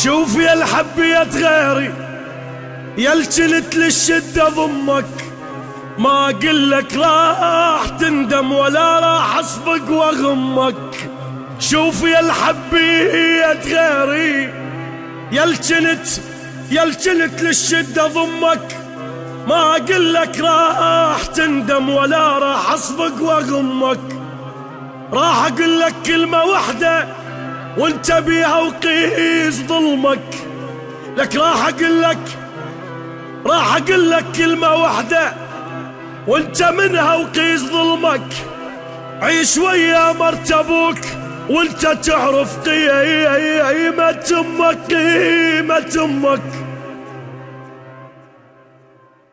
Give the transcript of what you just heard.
شوف يا الحبية غيري يا الجنت للشدة ضمك، ما قلك راح تندم ولا راح اصفق واغمك. شوف يا الحبية غيري يا الجنت للشدة ضمك، ما قلك راح تندم ولا راح اصفق واغمك. راح اقلك كلمة واحدة وانت بيها وقيس ظلمك، لك راح اقلك كلمة واحدة وانت منها وقيس ظلمك. عيش ويا مرت ابوك وانت تعرف قيمة امك، قيمة امك.